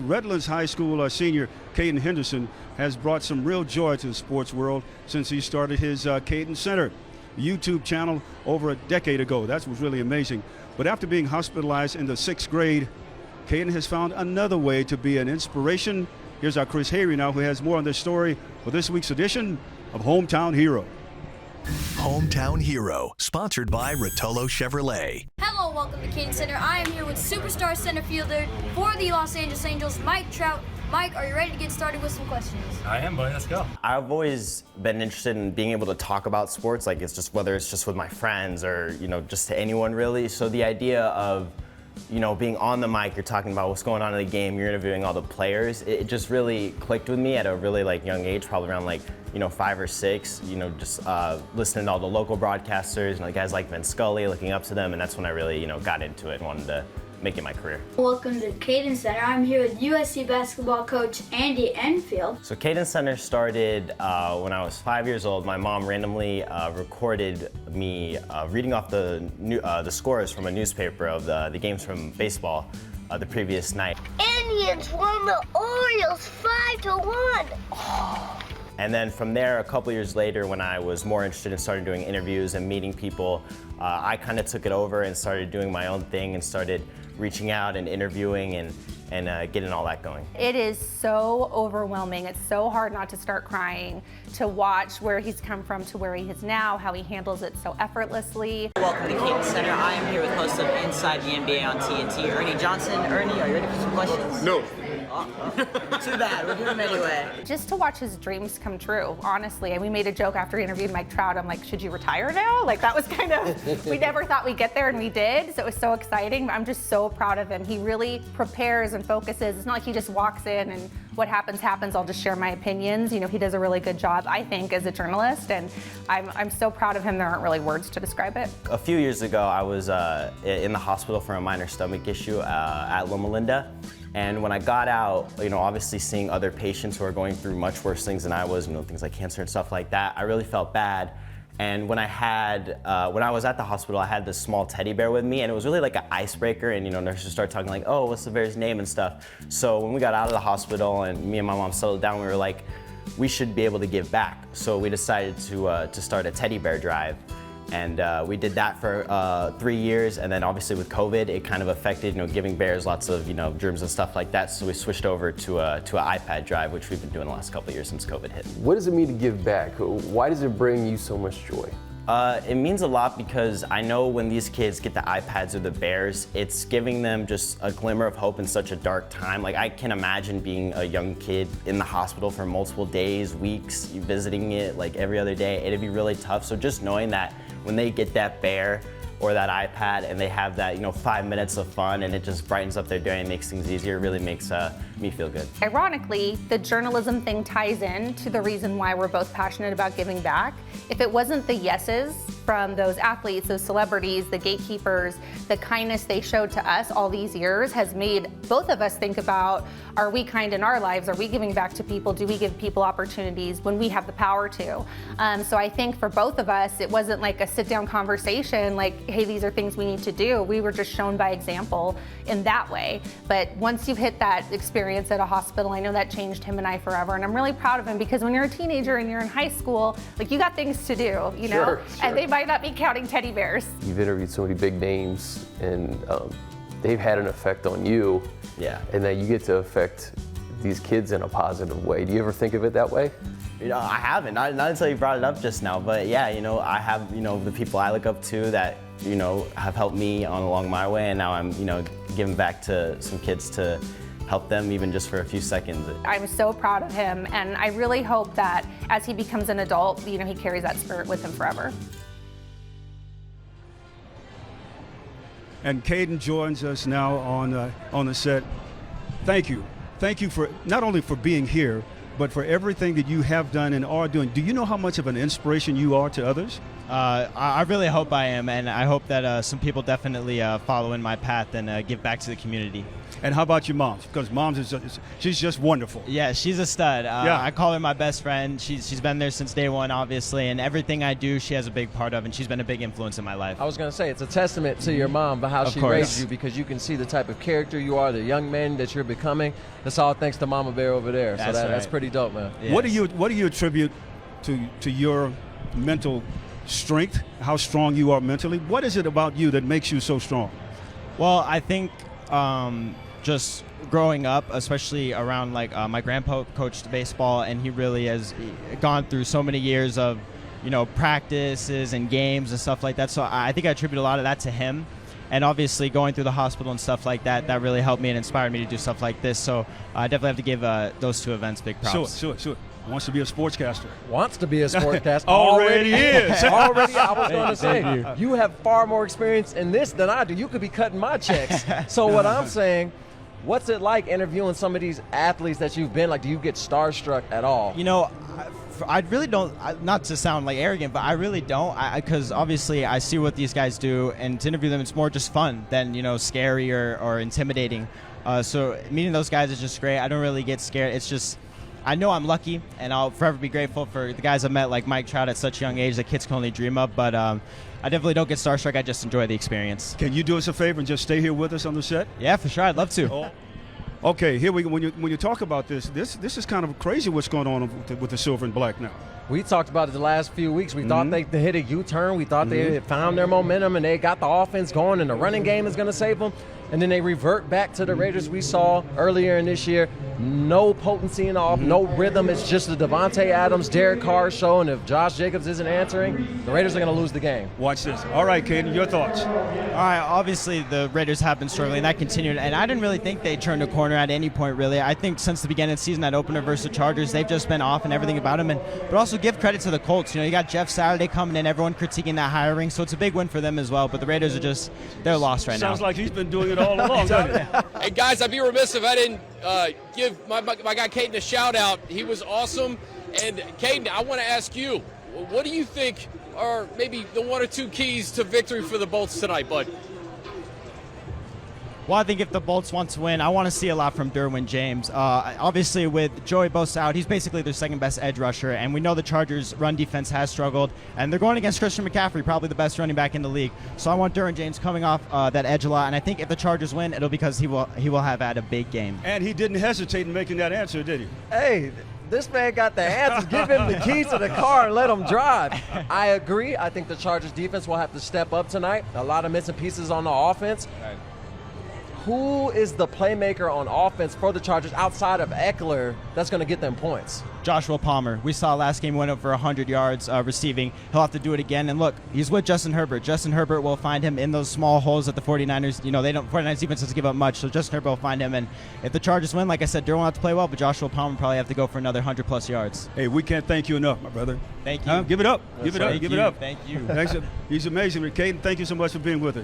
Redlands High School senior Caden Henderson has brought some real joy to the sports world since he started his Caden Center YouTube channel over a decade ago. That was really amazing. But after being hospitalized in the 6th grade, Caden has found another way to be an inspiration. Here's our Chris Hayre now, who has more on this story for this week's edition of Hometown Hero. Hometown Hero, sponsored by Rotolo Chevrolet. Hello, welcome to Caden Center. I am here with superstar center fielder for the Los Angeles Angels, Mike Trout. Mike, are you ready to get started with some questions? I am, buddy. Let's go. I've always been interested in being able to talk about sports, like it's just whether it's just with my friends or, just to anyone really. So the idea of, being on the mic, you're talking about what's going on in the game, you're interviewing all the players, it just really clicked with me at a really young age, probably around 5 or 6, just listening to all the local broadcasters, guys like Vin Scully, looking up to them, and that's when I really, got into it and wanted to make it my career. Welcome to Caden Center. I'm here with USC basketball coach Andy Enfield. So Caden Center started when I was 5 years old. My mom randomly recorded me reading off the scores from a newspaper of the games from baseball the previous night. Indians won the Orioles 5-1. And then from there, a couple years later, when I was more interested in starting doing interviews and meeting people, I kind of took it over and started doing my own thing and started reaching out and interviewing and getting all that going. It is so overwhelming. It's so hard not to start crying, to watch where he's come from to where he is now, how he handles it so effortlessly. Welcome to Caden Center. I am here with host of Inside the NBA on TNT, Ernie Johnson. Ernie, are you ready for some questions? No. Too bad, we'll do them anyway. Just to watch his dreams come true, honestly. And we made a joke after we interviewed Mike Trout. I'm like, should you retire now? That was kind of, we never thought we'd get there, and we did. So it was so exciting. I'm just so proud of him. He really prepares and focuses. It's not like he just walks in and what happens, happens. I'll just share my opinions. He does a really good job, I think, as a journalist. And I'm so proud of him. There aren't really words to describe it. A few years ago, I was in the hospital for a minor stomach issue at Loma Linda. And when I got out, obviously seeing other patients who are going through much worse things than I was, things like cancer and stuff like that, I really felt bad. And when I was at the hospital, I had this small teddy bear with me, and it was really like an icebreaker. And nurses started talking like, "Oh, what's the bear's name?" and stuff. So when we got out of the hospital and me and my mom settled down, we were like, we should be able to give back. So we decided to start a teddy bear drive. And we did that for 3 years, and then obviously with COVID, it kind of affected, giving bears lots of, germs and stuff like that. So we switched over to an iPad drive, which we've been doing the last couple of years since COVID hit. What does it mean to give back? Why does it bring you so much joy? It means a lot because I know when these kids get the iPads or the bears, it's giving them just a glimmer of hope in such a dark time. I can imagine being a young kid in the hospital for multiple days, weeks, visiting it every other day. It'd be really tough. So just knowing that when they get that bear or that iPad and they have that 5 minutes of fun and it just brightens up their day and makes things easier, really makes me feel good. Ironically, the journalism thing ties in to the reason why we're both passionate about giving back. If it wasn't the yeses from those athletes, those celebrities, the gatekeepers, the kindness they showed to us all these years has made both of us think about, are we kind in our lives? Are we giving back to people? Do we give people opportunities when we have the power to? So I think for both of us, it wasn't like a sit-down conversation like, hey, these are things we need to do. We were just shown by example in that way. But once you've hit that experience at a hospital, I know that changed him and I forever. And I'm really proud of him because when you're a teenager and you're in high school, you got things to do, Sure. And they might not be counting teddy bears. You've interviewed so many big names, and they've had an effect on you. Yeah. And that you get to affect these kids in a positive way. Do you ever think of it that way? I haven't, not until you brought it up just now, but yeah, I have, the people I look up to that, have helped me along my way, and now I'm, giving back to some kids to help them even just for a few seconds. I'm so proud of him, and I really hope that as he becomes an adult, he carries that spirit with him forever. And Caden joins us now on the set. Thank you. Thank you for not only for being here, but for everything that you have done and are doing. Do you know how much of an inspiration you are to others? I really hope I am, and I hope that some people definitely follow in my path and give back to the community. And how about your moms? Because moms she's just wonderful. Yeah, she's a stud. Yeah. I call her my best friend. She's been there since day one, obviously, and everything I do, she has a big part of, and she's been a big influence in my life. I was going to say, it's a testament to your mom for how she raised you, because you can see the type of character you are, the young man that you're becoming. That's all thanks to Mama Bear over there. So that's pretty dope, man. Yes. What do you attribute to your mental strength, how strong you are mentally? What is it about you that makes you so strong? Well, I think just growing up, especially around my grandpa coached baseball, and he really has gone through so many years of practices and games and stuff like that. So I think I attribute a lot of that to him. And obviously going through the hospital and stuff like that, that really helped me and inspired me to do stuff like this. So I definitely have to give those two events big props. Sure. Wants to be a sportscaster. Wants to be a sportscaster. Already is. Already, I was going to say, you have far more experience in this than I do. You could be cutting my checks. So what I'm saying, what's it like interviewing some of these athletes that you've been? Like, do you get starstruck at all? I really don't, not to sound arrogant, but I really don't, because obviously I see what these guys do, and to interview them, it's more just fun than, scary or intimidating. So meeting those guys is just great. I don't really get scared. It's just, I know I'm lucky, and I'll forever be grateful for the guys I've met, like Mike Trout, at such a young age that kids can only dream of, but I definitely don't get starstruck. I just enjoy the experience. Can you do us a favor and just stay here with us on the set? Yeah, for sure. I'd love to. Okay, here we go. When you talk about this is kind of crazy what's going on with the silver and black now. We talked about it the last few weeks. We thought they hit a U-turn. We thought they had found their momentum and they got the offense going and the running game is going to save them. And then they revert back to the Raiders we saw earlier in this year. No potency in the offense, no rhythm. It's just the Devontae Adams, Derek Carr show. And if Josh Jacobs isn't answering, the Raiders are going to lose the game. Watch this. All right, Caden, your thoughts. All right, obviously the Raiders have been struggling, and that continued. And I didn't really think they turned a corner at any point, really. I think since the beginning of the season, that opener versus the Chargers, they've just been off and everything about them. But also give credit to the Colts. You got Jeff Saturday coming in, everyone critiquing that hiring. So it's a big win for them as well. But the Raiders are they're lost right now. Sounds like he's been doing it all along, doesn't it? Hey, guys, I'd be remiss if I didn't give my guy Caden a shout-out. He was awesome. And, Caden, I want to ask you, what do you think are maybe the one or two keys to victory for the Bolts tonight, bud? Well, I think if the Bolts want to win, I want to see a lot from Derwin James. Obviously, with Joey Bosa out, he's basically their second-best edge rusher, and we know the Chargers' run defense has struggled, and they're going against Christian McCaffrey, probably the best running back in the league. So I want Derwin James coming off that edge a lot, and I think if the Chargers win, it'll be because he will have had a big game. And he didn't hesitate in making that answer, did he? Hey, this man got the answers. Give him the keys to the car and let him drive. I agree. I think the Chargers defense will have to step up tonight. A lot of missing pieces on the offense. Right. Who is the playmaker on offense for the Chargers outside of Eckler that's going to get them points? Joshua Palmer. We saw last game went over 100 yards receiving. He'll have to do it again. And look, he's with Justin Herbert. Justin Herbert will find him in those small holes that the 49ers, 49ers defense doesn't give up much, so Justin Herbert will find him. And if the Chargers win, like I said, Derwin will have to play well, but Joshua Palmer probably have to go for another 100-plus yards. Hey, we can't thank you enough, my brother. Thank you. Give it up. Give it up. Thank you. Thanks. He's amazing. Caden, thank you so much for being with us.